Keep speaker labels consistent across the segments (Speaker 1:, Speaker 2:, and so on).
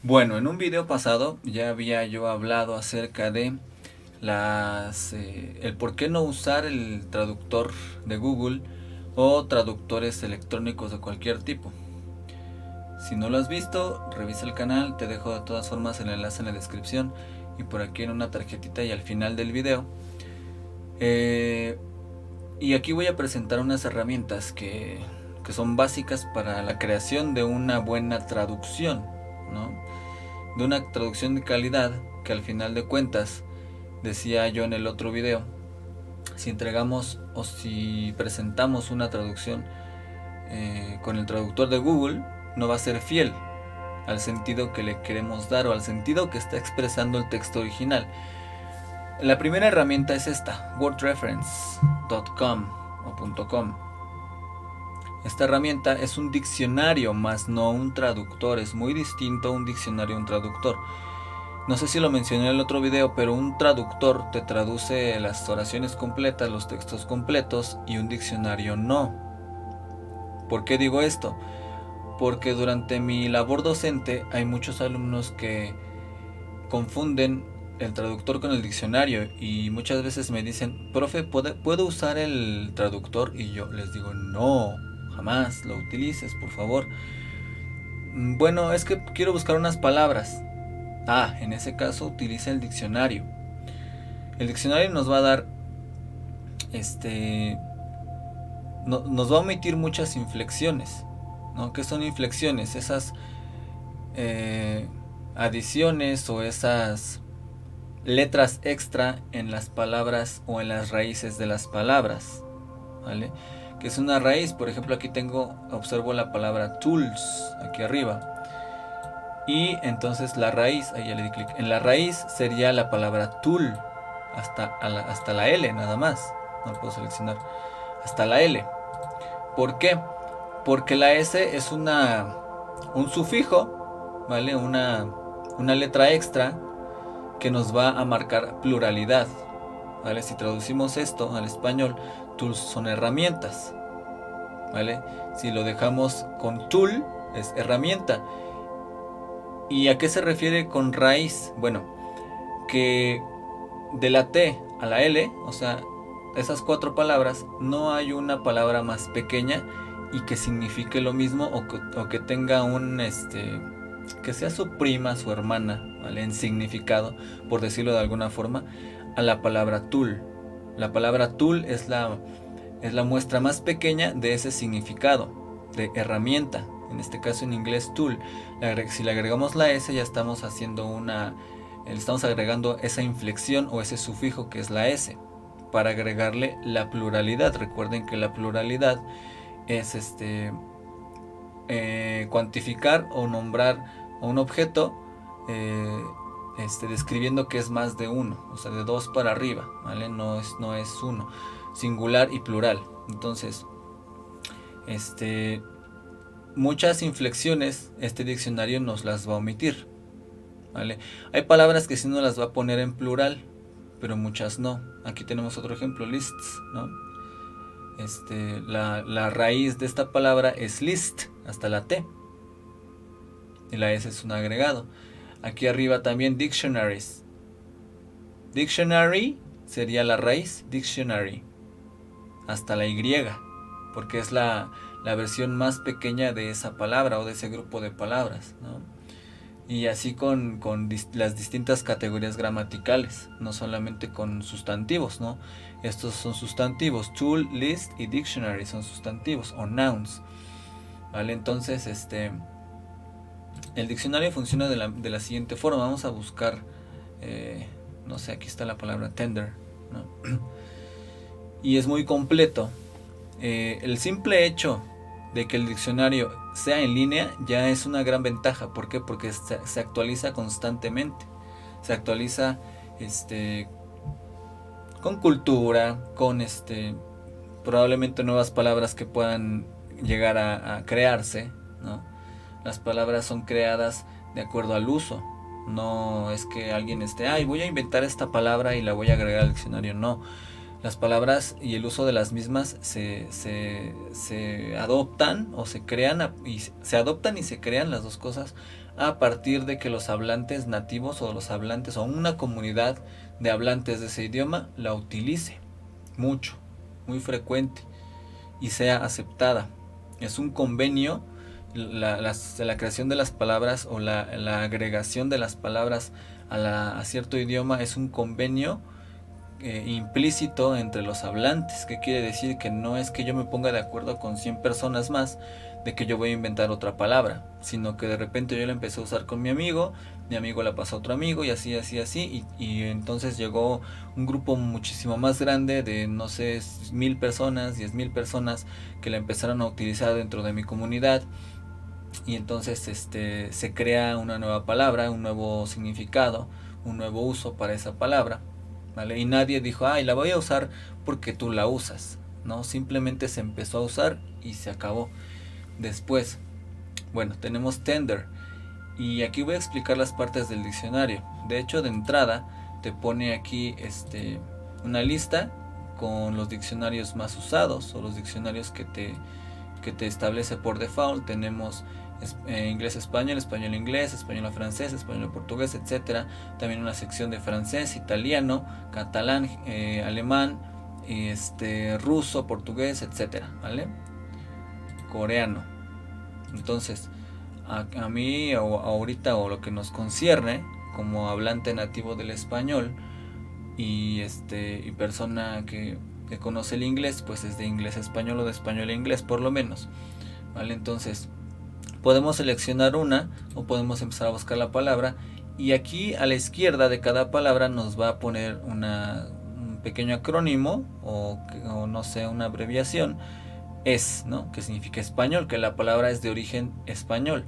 Speaker 1: Bueno, en un video pasado ya había yo hablado acerca de el por qué no usar el traductor de Google o traductores electrónicos de cualquier tipo. Si no lo has visto, revisa el canal, te dejo de todas formas el enlace en la descripción y por aquí en una tarjetita y al final del video. Y aquí voy a presentar unas herramientas que son básicas para la creación de una buena traducción, ¿no? De una traducción de calidad que al final de cuentas, decía yo en el otro video, si entregamos o si presentamos una traducción con el traductor de Google, no va a ser fiel al sentido que le queremos dar o al sentido que está expresando el texto original. La primera herramienta es esta, wordreference.com o .com. Esta herramienta es un diccionario más no un traductor, es muy distinto a un diccionario a un traductor. No sé si lo mencioné en el otro video, pero un traductor te traduce las oraciones completas, los textos completos, y un diccionario no. ¿Por qué digo esto? Porque durante mi labor docente hay muchos alumnos que confunden el traductor con el diccionario y muchas veces me dicen, profe, ¿puedo usar el traductor? Y yo les digo, no, jamás lo utilices, por favor. Bueno, es que quiero buscar unas palabras. En ese caso utiliza el diccionario. El diccionario nos va a dar, nos va a omitir muchas inflexiones, ¿no? ¿Qué son inflexiones? Esas adiciones o esas letras extra en las palabras o en las raíces de las palabras, ¿vale? Que es una raíz, por ejemplo, aquí observo la palabra tools, aquí arriba. Y entonces la raíz, ahí ya le di clic, en la raíz sería la palabra tool, hasta la L nada más, no lo puedo seleccionar, hasta la L. ¿Por qué? Porque la S es un sufijo, ¿vale? Una letra extra que nos va a marcar pluralidad, ¿vale? Si traducimos esto al español, tools son herramientas, ¿vale? Si lo dejamos con tool, es herramienta. ¿Y a qué se refiere con raíz? Bueno, que de la T a la L, o sea, esas cuatro palabras, no hay una palabra más pequeña y que signifique lo mismo o que tenga que sea su prima, su hermana, ¿vale? En significado, por decirlo de alguna forma, a la palabra tool. La palabra tool es la muestra más pequeña de ese significado, de herramienta. En este caso en inglés tool. Si le agregamos la S ya estamos estamos agregando esa inflexión o ese sufijo que es la S para agregarle la pluralidad. Recuerden que la pluralidad es cuantificar o nombrar a un objeto describiendo que es más de uno, o sea, de dos para arriba, ¿vale? No es uno, singular y plural. Entonces, muchas inflexiones este diccionario nos las va a omitir, ¿vale? Hay palabras que sí nos las va a poner en plural, pero muchas no. Aquí tenemos otro ejemplo, lists, ¿no? La raíz de esta palabra es list, hasta la T. Y la S es un agregado. Aquí arriba también dictionaries. Dictionary sería la raíz, dictionary, hasta la Y, porque es la versión más pequeña de esa palabra o de ese grupo de palabras, ¿no? Y así con las distintas categorías gramaticales, no solamente con sustantivos, ¿no? Estos son sustantivos, tool, list y dictionary son sustantivos o nouns, ¿vale? Entonces, el diccionario funciona de la siguiente forma. Vamos a buscar, no sé, aquí está la palabra tender, ¿no? Y es muy completo. El simple hecho de que el diccionario sea en línea ya es una gran ventaja. ¿Por qué? Porque se actualiza constantemente. Se actualiza con cultura, con probablemente nuevas palabras que puedan llegar a crearse, ¿no? Las palabras son creadas de acuerdo al uso. No es que alguien voy a inventar esta palabra y la voy a agregar al diccionario. No. las palabras y el uso de las mismas se adoptan o se crean, y se adoptan y se crean las dos cosas a partir de que los hablantes nativos o los hablantes o una comunidad de hablantes de ese idioma la utilice mucho, muy frecuente y sea aceptada. Es un convenio, la creación de las palabras o la agregación de las palabras a cierto idioma es un convenio implícito entre los hablantes. ¿Qué quiere decir? Que no es que yo me ponga de acuerdo con 100 personas más de que yo voy a inventar otra palabra, sino que de repente yo la empecé a usar con mi amigo la pasó a otro amigo y así, y entonces llegó un grupo muchísimo más grande de, no sé, 1000 personas, 10,000 personas que la empezaron a utilizar dentro de mi comunidad, y entonces se crea una nueva palabra, un nuevo significado, un nuevo uso para esa palabra, ¿vale? Y nadie dijo, ay, la voy a usar porque tú la usas, ¿no? Simplemente se empezó a usar y se acabó. Después, bueno, tenemos tender, y aquí voy a explicar las partes del diccionario. De hecho, de entrada te pone aquí una lista con los diccionarios más usados o los diccionarios que te establece por default. Tenemos inglés-español, español-inglés, español-francés, español-portugués, etc. También una sección de francés, italiano, catalán, alemán, ruso, portugués, etc. ¿Vale? Coreano. Entonces, a mí ahorita, o lo que nos concierne como hablante nativo del español y persona que conoce el inglés, pues es de inglés a español o de español a inglés por lo menos, ¿vale? Entonces podemos seleccionar una o podemos empezar a buscar la palabra, y aquí a la izquierda de cada palabra nos va a poner un pequeño acrónimo o no sé, una abreviación, ¿no? Que significa español, que la palabra es de origen español.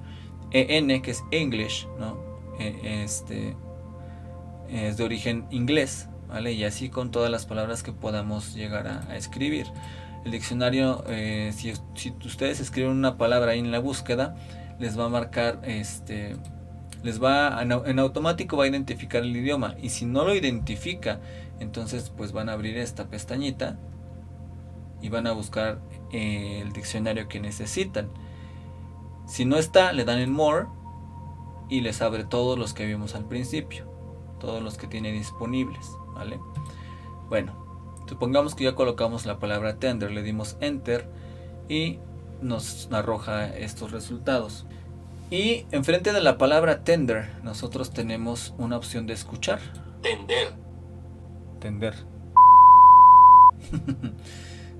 Speaker 1: EN, que es English, ¿no? Es de origen inglés, ¿vale? Y así con todas las palabras que podamos llegar a escribir. El diccionario, si ustedes escriben una palabra ahí en la búsqueda, les va a marcar, en automático va a identificar el idioma, y si no lo identifica, entonces pues van a abrir esta pestañita y van a buscar el diccionario que necesitan. Si no está, le dan en More y les abre todos los que vimos al principio, todos los que tiene disponibles, ¿vale? Bueno, supongamos que ya colocamos la palabra tender, le dimos Enter y nos arroja estos resultados. Y enfrente de la palabra tender, nosotros tenemos una opción de escuchar. Tender.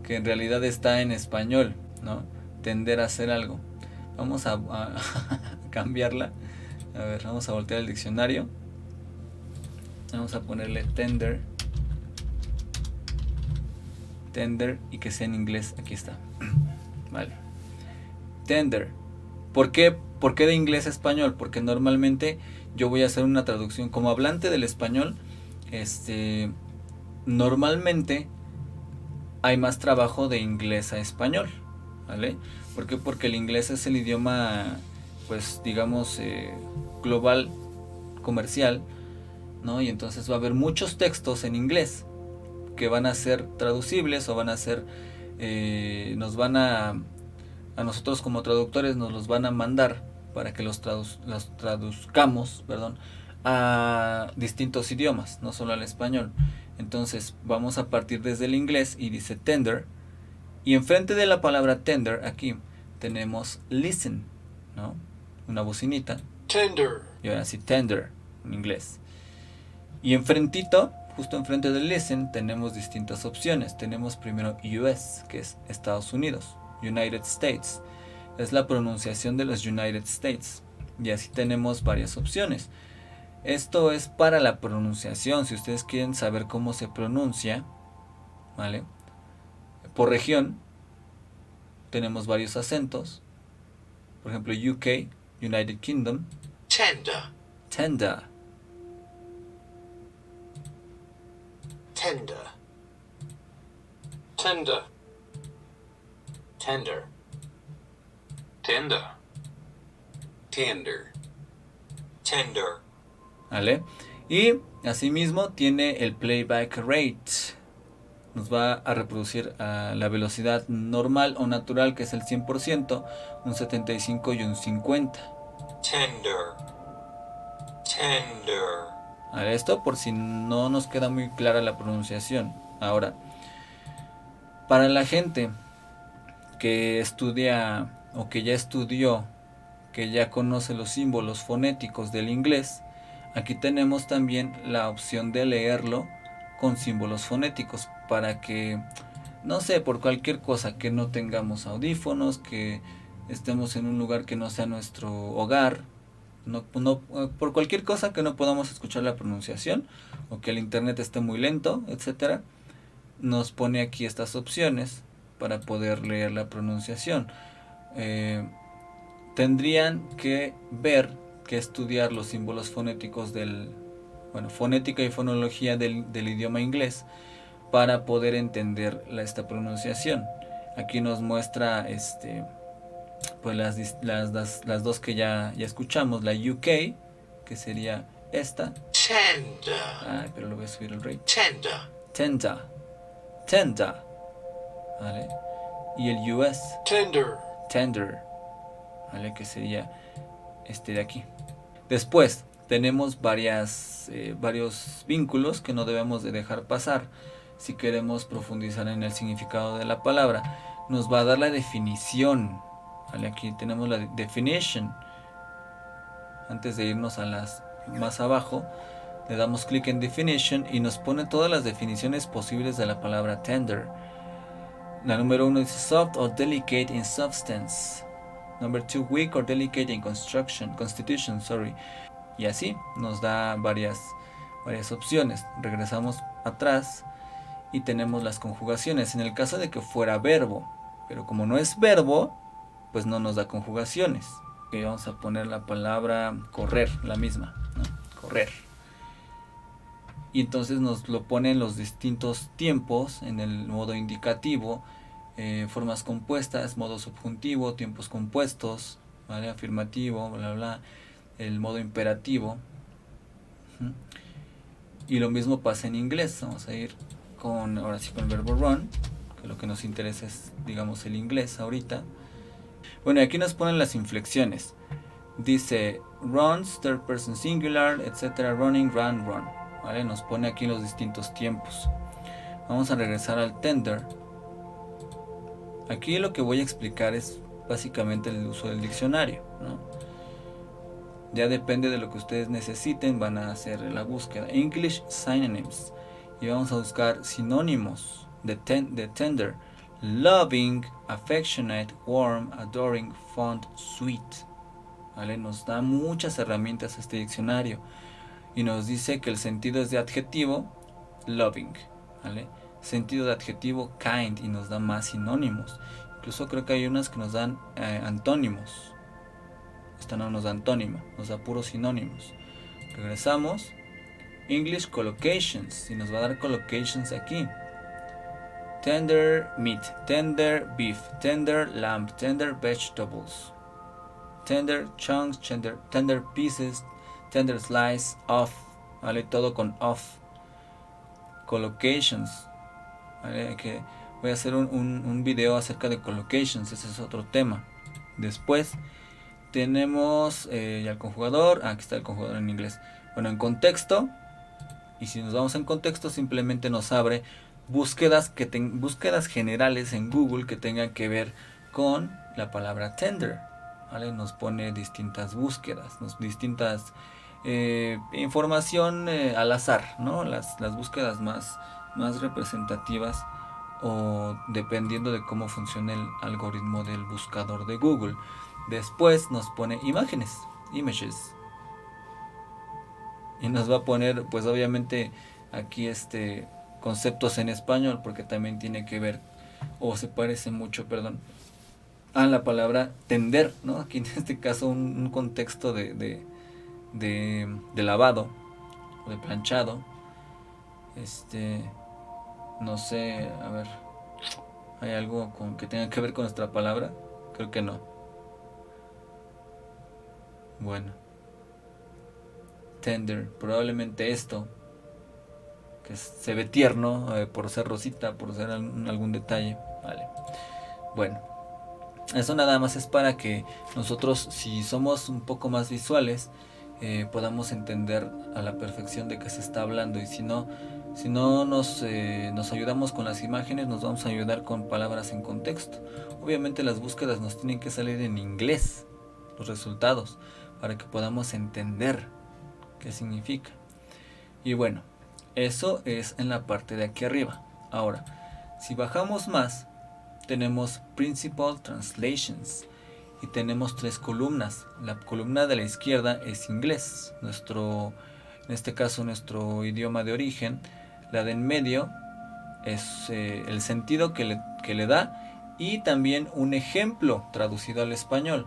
Speaker 1: Que en realidad está en español, ¿no? Tender a hacer algo. Vamos a cambiarla. A ver, vamos a voltear el diccionario. Vamos a ponerle tender. Tender, y que sea en inglés. Aquí está. Vale. Tender. ¿Por qué de inglés a español? Porque normalmente yo voy a hacer una traducción. Como hablante del español, normalmente hay más trabajo de inglés a español, ¿vale? ¿Por qué? Porque el inglés es el idioma, pues digamos, global, comercial, ¿no? Y entonces va a haber muchos textos en inglés que van a ser traducibles o van a ser, a nosotros como traductores nos los van a mandar para que los traduzcamos, a distintos idiomas, no solo al español. Entonces vamos a partir desde el inglés y dice tender, y enfrente de la palabra tender aquí tenemos listen, ¿no? Una bocinita. Tender. Y ahora sí, tender en inglés. Y enfrentito, justo enfrente del listen, tenemos distintas opciones. Tenemos primero US, que es Estados Unidos, United States. Es la pronunciación de los United States. Y así tenemos varias opciones. Esto es para la pronunciación. Si ustedes quieren saber cómo se pronuncia, ¿vale? Por región tenemos varios acentos. Por ejemplo, UK, United Kingdom. Tender. Tender. Tender. Tender. Tender. Tender. Tender. Tender. ¿Vale? Y asimismo tiene el playback rate, nos va a reproducir a la velocidad normal o natural, que es el 100%, un 75 y un 50.
Speaker 2: Tender. Tender.
Speaker 1: Ahora, esto por si no nos queda muy clara la pronunciación. Ahora, para la gente que estudia o que ya estudió, que ya conoce los símbolos fonéticos del inglés, aquí tenemos también la opción de leerlo con símbolos fonéticos para que, no sé, por cualquier cosa, que no tengamos audífonos, que estemos en un lugar que no sea nuestro hogar, por cualquier cosa que no podamos escuchar la pronunciación o que el internet esté muy lento, etcétera, nos pone aquí estas opciones para poder leer la pronunciación. Tendrían que ver, que estudiar los símbolos fonéticos fonética y fonología del idioma inglés para poder entender esta pronunciación. Aquí nos muestra pues las dos que ya escuchamos, la UK, que sería esta.
Speaker 2: Tender.
Speaker 1: Ay, pero lo voy a subir el rate.
Speaker 2: Tender.
Speaker 1: Tender. Tender. ¿Vale? Y el US.
Speaker 2: Tender.
Speaker 1: Tender. ¿Vale? Que sería este de aquí. Después tenemos varios vínculos que no debemos de dejar pasar si queremos profundizar en el significado de la palabra. Nos va a dar la definición. ¿Vale? Aquí tenemos la definition. Antes de irnos a las más abajo, le damos clic en definition y nos pone todas las definiciones posibles de la palabra tender. La número 1 dice soft or delicate in substance. Number 2, weak or delicate in constitution. Y así nos da varias opciones. Regresamos atrás y tenemos las conjugaciones. En el caso de que fuera verbo, pero como no es verbo, pues no nos da conjugaciones. Okay, vamos a poner la palabra correr, la misma, ¿no? Correr. Y entonces nos lo pone en los distintos tiempos, en el modo indicativo, formas compuestas, modo subjuntivo, tiempos compuestos, ¿vale? Afirmativo, bla, bla, el modo imperativo. Y lo mismo pasa en inglés. Vamos a ir ahora sí con el verbo run, que lo que nos interesa es, digamos, el inglés ahorita. Bueno, y aquí nos ponen las inflexiones. Dice runs, third person singular, etcétera, running, run, run. ¿Vale? Nos pone aquí los distintos tiempos. Vamos a regresar al tender. Aquí lo que voy a explicar es básicamente el uso del diccionario, ¿no? Ya depende de lo que ustedes necesiten, van a hacer la búsqueda. English synonyms. Y vamos a buscar sinónimos de tender. Loving, affectionate, warm, adoring, fond, sweet. ¿Vale? Nos da muchas herramientas este diccionario. Y nos dice que el sentido es de adjetivo, loving. ¿Vale? Sentido de adjetivo, kind. Y nos da más sinónimos. Incluso creo que hay unas que nos dan antónimos. Esta no nos da antónimo, nos da puros sinónimos. Regresamos. English collocations. Y nos va a dar collocations aquí. Tender meat, tender beef, tender lamb, tender vegetables, tender chunks, tender pieces, tender slice, off. ¿Vale? Todo con off. Collocations. ¿Vale? Voy a hacer un video acerca de collocations. Ese es otro tema. Después tenemos ya el conjugador. Aquí está el conjugador en inglés. Bueno, en contexto. Y si nos vamos en contexto, simplemente nos abre búsquedas generales en Google que tengan que ver con la palabra tender. ¿Vale? Nos pone distintas búsquedas, distintas información al azar, ¿no? Las búsquedas más representativas, o dependiendo de cómo funciona el algoritmo del buscador de Google. Después nos pone imágenes, images, y nos va a poner, pues obviamente aquí conceptos en español, porque también tiene que ver, o se parece mucho, perdón, a la palabra tender, ¿no? Aquí en este caso un contexto de lavado o de planchado. No sé, a ver, ¿hay algo que tenga que ver con nuestra palabra? Creo que no. Bueno, tender, probablemente esto que se ve tierno por ser rosita, por ser algún detalle, ¿vale? Bueno, eso nada más es para que nosotros, si somos un poco más visuales, podamos entender a la perfección de qué se está hablando. Y si no nos ayudamos con las imágenes, nos vamos a ayudar con palabras en contexto. Obviamente las búsquedas nos tienen que salir en inglés, los resultados, para que podamos entender qué significa. Y bueno, eso es en la parte de aquí arriba. Ahora, si bajamos más, tenemos Principal Translations y tenemos 3 columnas. La columna de la izquierda es inglés, en este caso nuestro idioma de origen. La de en medio es el sentido que le da y también un ejemplo traducido al español.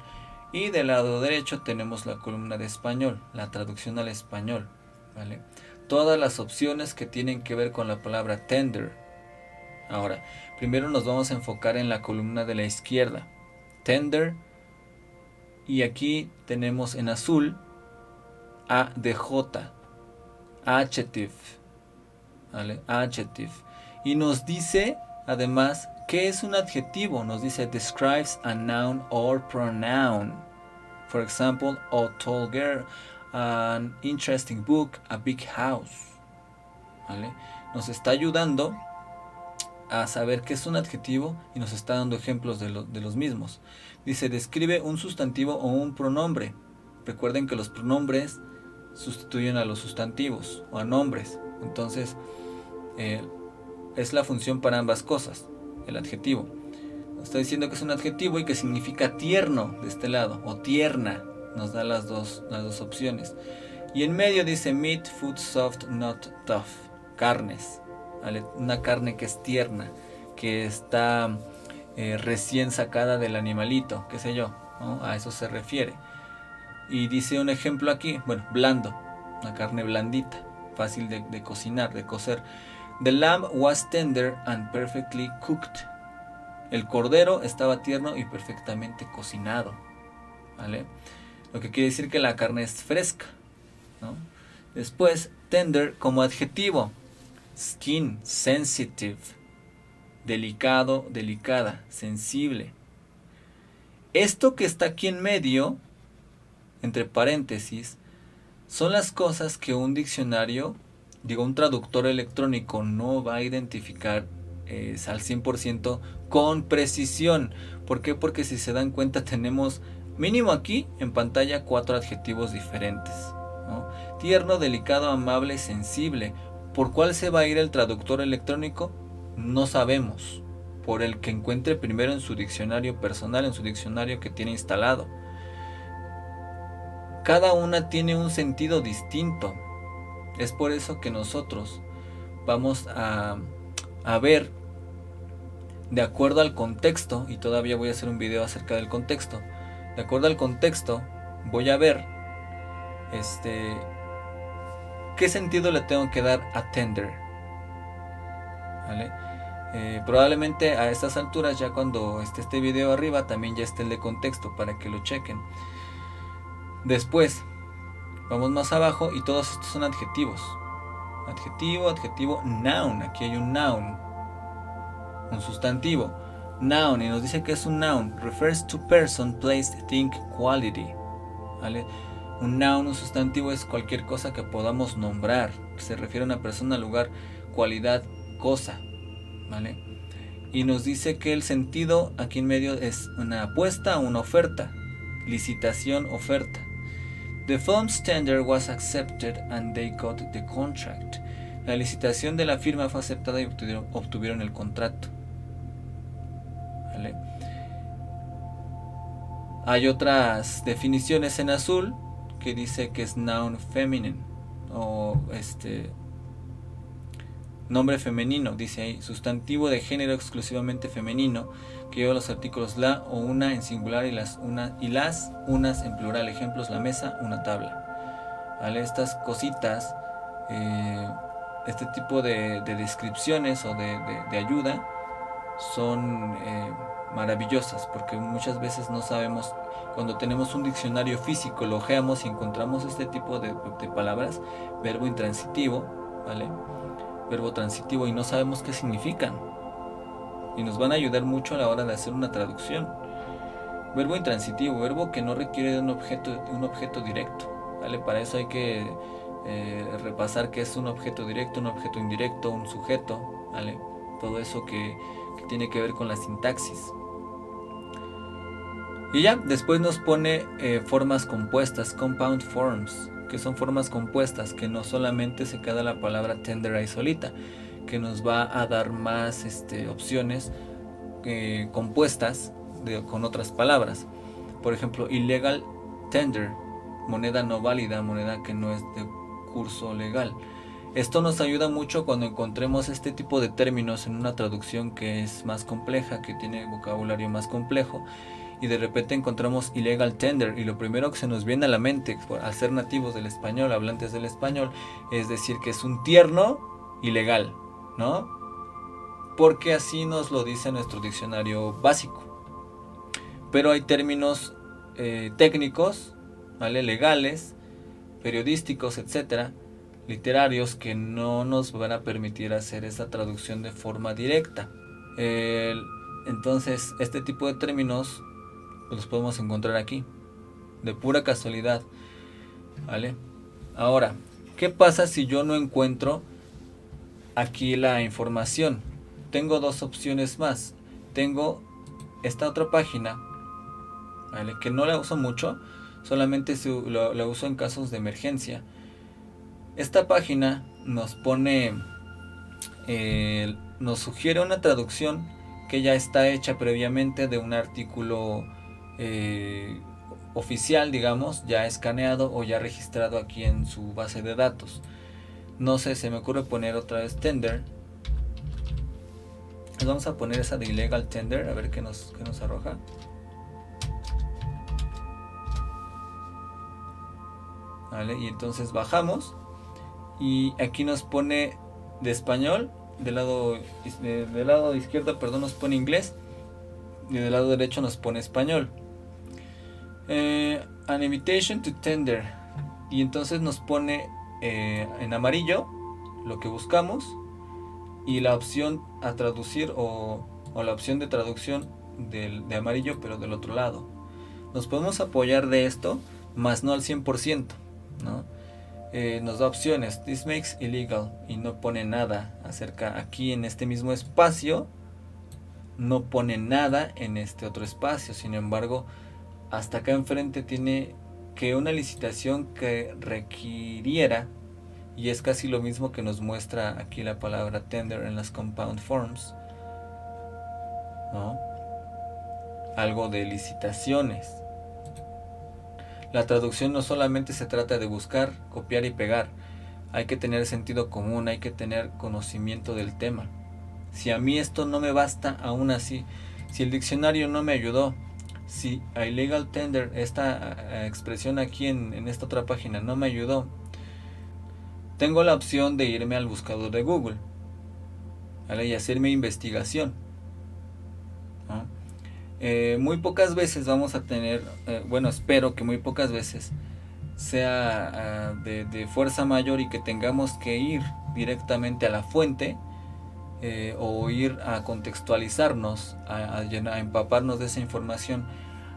Speaker 1: Y del lado derecho tenemos la columna de español, la traducción al español, ¿vale? Todas las opciones que tienen que ver con la palabra tender. Ahora, primero nos vamos a enfocar en la columna de la izquierda, tender, y aquí tenemos en azul ADJ, adjective, ¿vale? Adjective. Y nos dice además qué es un adjetivo. Nos dice describes a noun or pronoun. For example, a tall girl, an interesting book, a big house, ¿vale? Nos está ayudando a saber qué es un adjetivo y nos está dando ejemplos de los mismos. Dice describe un sustantivo o un pronombre. Recuerden que los pronombres sustituyen a los sustantivos o a nombres. Entonces es la función para ambas cosas, el adjetivo. Nos está diciendo que es un adjetivo y que significa tierno de este lado, o tierna. Nos da las dos opciones. Y en medio dice meat, food, soft, not tough. Carnes, ¿vale? Una carne que es tierna, que está recién sacada del animalito, qué sé yo, ¿no? A eso se refiere. Y dice un ejemplo aquí, bueno, blando, una carne blandita, fácil de cocinar, de cocer. The lamb was tender and perfectly cooked. El cordero estaba tierno y perfectamente cocinado, ¿vale? Lo que quiere decir que la carne es fresca, ¿no? Después, tender como adjetivo. Skin, sensitive. Delicado, delicada, sensible. Esto que está aquí en medio, entre paréntesis, son las cosas que un diccionario, un traductor electrónico no va a identificar al 100% con precisión. ¿Por qué? Porque si se dan cuenta tenemos mínimo aquí en pantalla 4 adjetivos diferentes, ¿no? Tierno, delicado, amable, sensible. ¿Por cuál se va a ir el traductor electrónico? No sabemos. Por el que encuentre primero en su diccionario personal, en su diccionario que tiene instalado. Cada una tiene un sentido distinto. Es por eso que nosotros vamos a ver de acuerdo al contexto, y todavía voy a hacer un video acerca del contexto. De acuerdo al contexto, voy a ver qué sentido le tengo que dar a tender, ¿vale? Probablemente a estas alturas, ya cuando esté este video arriba, también ya esté el de contexto para que lo chequen. Después, vamos más abajo y todos estos son adjetivos. Adjetivo, adjetivo, noun. Aquí hay un noun, un sustantivo. Noun, y nos dice que es un noun. Refers to person, place, thing, quality, ¿vale? Un noun, un sustantivo, es cualquier cosa que podamos nombrar. Se refiere a una persona, lugar, cualidad, cosa, ¿vale? Y nos dice que el sentido aquí en medio es una apuesta o una oferta. Licitación, oferta. The firm's tender was accepted and they got the contract. La licitación de la firma fue aceptada y obtuvieron el contrato, ¿vale? Hay otras definiciones en azul que dice que es noun feminine o nombre femenino, dice ahí, sustantivo de género exclusivamente femenino que lleva los artículos la o una en singular y las unas en plural. Ejemplos: la mesa, una tabla, ¿vale? Estas cositas, este tipo de descripciones o de ayuda son maravillosas, porque muchas veces no sabemos. Cuando tenemos un diccionario físico, lo ojeamos y encontramos este tipo de palabras, verbo intransitivo, ¿vale? verbo transitivo, y no sabemos qué significan. Y nos van a ayudar mucho a la hora de hacer una traducción. Verbo intransitivo, verbo que no requiere de un objeto directo, ¿vale? Para eso hay que repasar qué es un objeto directo, un objeto indirecto, un sujeto, ¿vale? Todo eso que tiene que ver con la sintaxis. Y ya, después nos pone formas compuestas, compound forms, que son formas compuestas, que no solamente se queda la palabra tender ahí solita, que nos va a dar más opciones compuestas con otras palabras. Por ejemplo, illegal tender, moneda no válida, moneda que no es de curso legal. Esto nos ayuda mucho cuando encontremos este tipo de términos en una traducción que es más compleja, que tiene vocabulario más complejo, y de repente encontramos illegal tender, y lo primero que se nos viene a la mente al ser nativos del español, hablantes del español, es decir que es un tierno ilegal, ¿no? Porque así nos lo dice nuestro diccionario básico. Pero hay términos técnicos, ¿vale? Legales, periodísticos, etcétera, literarios, que no nos van a permitir hacer esa traducción de forma directa. Entonces, este tipo de términos los podemos encontrar aquí, de pura casualidad, ¿vale? Ahora, ¿qué pasa si yo no encuentro aquí la información? Tengo dos opciones más. Tengo esta otra página, ¿vale? Que no la uso mucho, solamente la uso en casos de emergencia. Esta página nos pone, nos sugiere una traducción que ya está hecha previamente de un artículo oficial, digamos, ya escaneado o ya registrado aquí en su base de datos. No sé, se me ocurre poner otra vez tender. Vamos a poner esa de illegal tender, a ver qué nos arroja. Vale, y entonces bajamos y aquí nos pone de español, del lado izquierdo, perdón, nos pone inglés, y del lado derecho nos pone español. An invitation to tender, y entonces nos pone en amarillo lo que buscamos y la opción a traducir o la opción de traducción de amarillo, pero del otro lado. Nos podemos apoyar de esto, más no al 100%, ¿no? Nos da opciones, this makes illegal, y no pone nada acerca, aquí en este mismo espacio no pone nada en este otro espacio. Sin embargo, hasta acá enfrente tiene que una licitación que requiriera, y es casi lo mismo que nos muestra aquí la palabra tender en las compound forms, ¿no? Algo de licitaciones. La traducción no solamente se trata de buscar, copiar y pegar. Hay que tener sentido común, hay que tener conocimiento del tema. Si a mí esto no me basta, aún así, si el diccionario no me ayudó, si a illegal tender, esta expresión aquí en esta otra página no me ayudó, tengo la opción de irme al buscador de Google, ¿vale? Y hacer mi investigación, ¿no? Muy pocas veces vamos a tener, bueno, espero que muy pocas veces sea de fuerza mayor y que tengamos que ir directamente a la fuente, o ir a contextualizarnos, a empaparnos de esa información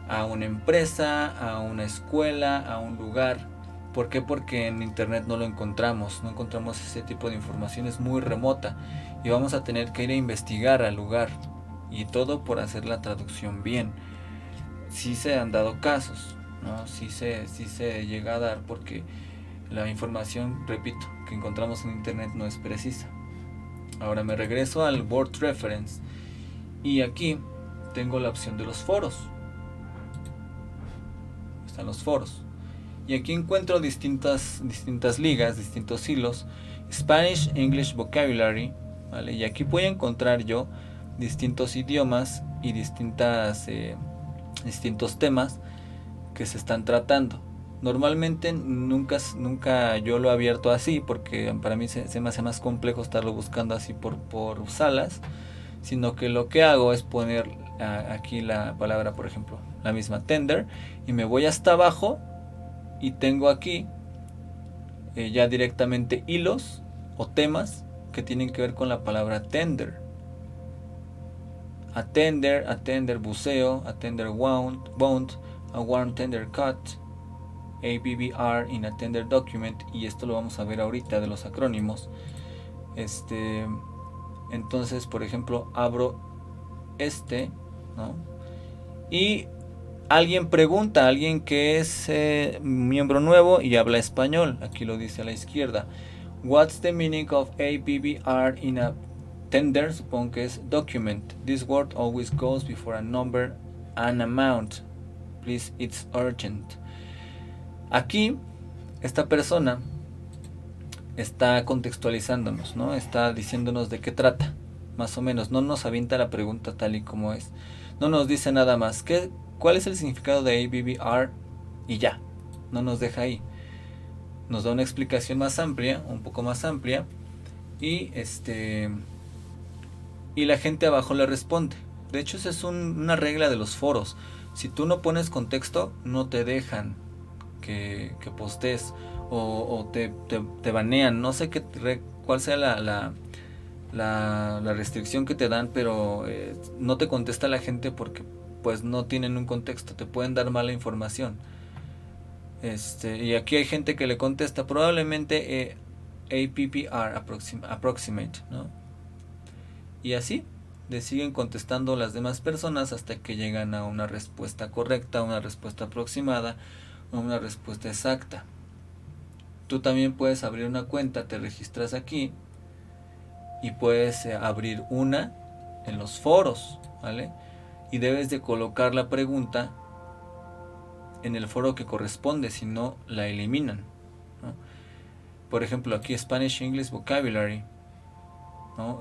Speaker 1: a una empresa, a una escuela, a un lugar. ¿Por qué? Porque en internet no encontramos ese tipo de información, es muy remota y vamos a tener que ir a investigar al lugar, y todo por hacer la traducción bien. Sí se han dado casos, ¿no? Sí se llega a dar, porque la información, repito, que encontramos en internet no es precisa. Ahora me regreso al Word Reference y aquí tengo la opción de los foros. Están los foros. Y aquí encuentro distintas ligas, distintos hilos. Spanish English Vocabulary, ¿vale? Y aquí voy a encontrar yo distintos idiomas y distintos temas que se están tratando. Normalmente nunca yo lo he abierto así, porque para mí se me hace más complejo estarlo buscando así por salas, sino que lo que hago es poner aquí la palabra, por ejemplo, la misma tender, y me voy hasta abajo y tengo aquí ya directamente hilos o temas que tienen que ver con la palabra tender. Attender, buceo, attender wound, a warm tender cut, ABBR in a tender document, y esto lo vamos a ver ahorita de los acrónimos. Entonces, por ejemplo, abro ¿no? Y alguien pregunta, alguien que es miembro nuevo y habla español, aquí lo dice a la izquierda. What's the meaning of ABBR in a tender? Supongo que es document. This word always goes before a number and amount. Please, it's urgent. Aquí, esta persona está contextualizándonos, ¿no? Está diciéndonos de qué trata, más o menos. No nos avienta la pregunta tal y como es. No nos dice nada más. ¿Cuál es el significado de ABBR? Y ya, no nos deja ahí. Nos da una explicación más amplia, un poco más amplia, y y la gente abajo le responde. De hecho, esa es una regla de los foros. Si tú no pones contexto, no te dejan que postees, o te banean. No sé cuál sea la restricción que te dan, pero no te contesta la gente porque pues no tienen un contexto, te pueden dar mala información. Y aquí hay gente que le contesta probablemente APPR, approximate, ¿no? Y así le siguen contestando las demás personas hasta que llegan a una respuesta correcta, una respuesta aproximada o una respuesta exacta. Tú también puedes abrir una cuenta, te registras aquí y puedes abrir una en los foros, ¿vale? Y debes de colocar la pregunta en el foro que corresponde, si no la eliminan, ¿no? Por ejemplo, aquí Spanish English Vocabulary, ¿no?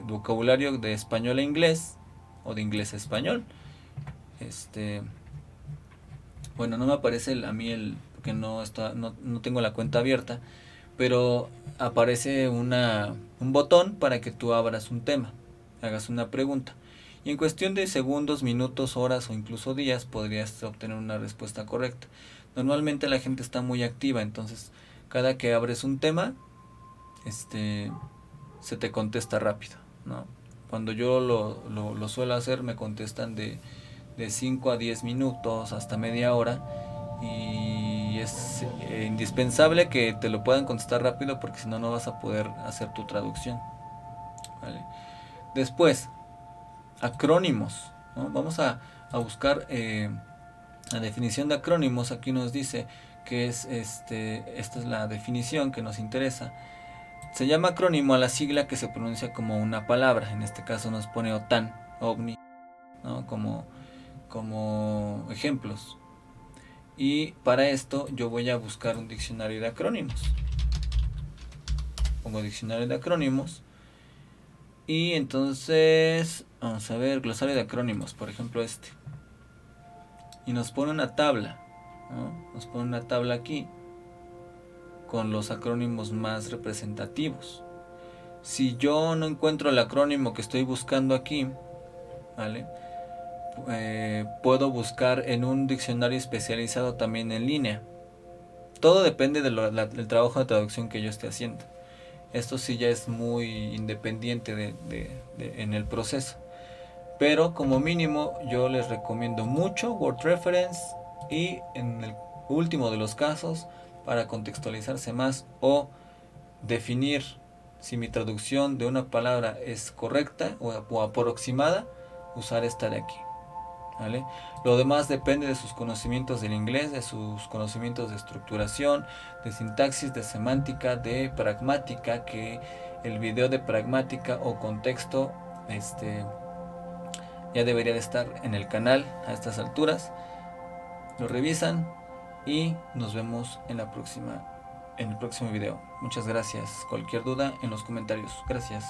Speaker 1: Vocabulario de español a inglés o de inglés a español. Bueno, no me aparece a mí porque no tengo la cuenta abierta, pero aparece un botón para que tú abras un tema, hagas una pregunta, y en cuestión de segundos, minutos, horas o incluso días podrías obtener una respuesta correcta. Normalmente la gente está muy activa, entonces cada que abres un tema se te contesta rápido, ¿no? Cuando yo lo suelo hacer, me contestan de 5 a 10 minutos hasta media hora, y es indispensable que te lo puedan contestar rápido porque si no, no vas a poder hacer tu traducción, ¿vale? Después, acrónimos, ¿no? Vamos a buscar la definición de acrónimos. Aquí nos dice que esta es la definición que nos interesa. Se llama acrónimo a la sigla que se pronuncia como una palabra. En este caso nos pone OTAN, OVNI, ¿no? como ejemplos. Y para esto yo voy a buscar un diccionario de acrónimos. Pongo diccionario de acrónimos. Y entonces vamos a ver glosario de acrónimos, por ejemplo y nos pone una tabla, ¿no? Nos pone una tabla aquí con los acrónimos más representativos. Si yo no encuentro el acrónimo que estoy buscando aquí, ¿vale? Puedo buscar en un diccionario especializado también en línea. Todo depende del trabajo de traducción que yo esté haciendo. Esto sí ya es muy independiente en el proceso. Pero como mínimo yo les recomiendo mucho Word Reference, y en el último de los casos, para contextualizarse más o definir si mi traducción de una palabra es correcta o aproximada, usar esta de aquí, ¿vale? Lo demás depende de sus conocimientos del inglés, de sus conocimientos de estructuración, de sintaxis, de semántica, de pragmática, que el video de pragmática o contexto ya debería de estar en el canal a estas alturas. Lo revisan y nos vemos en el próximo video. Muchas gracias. Cualquier duda en los comentarios. Gracias.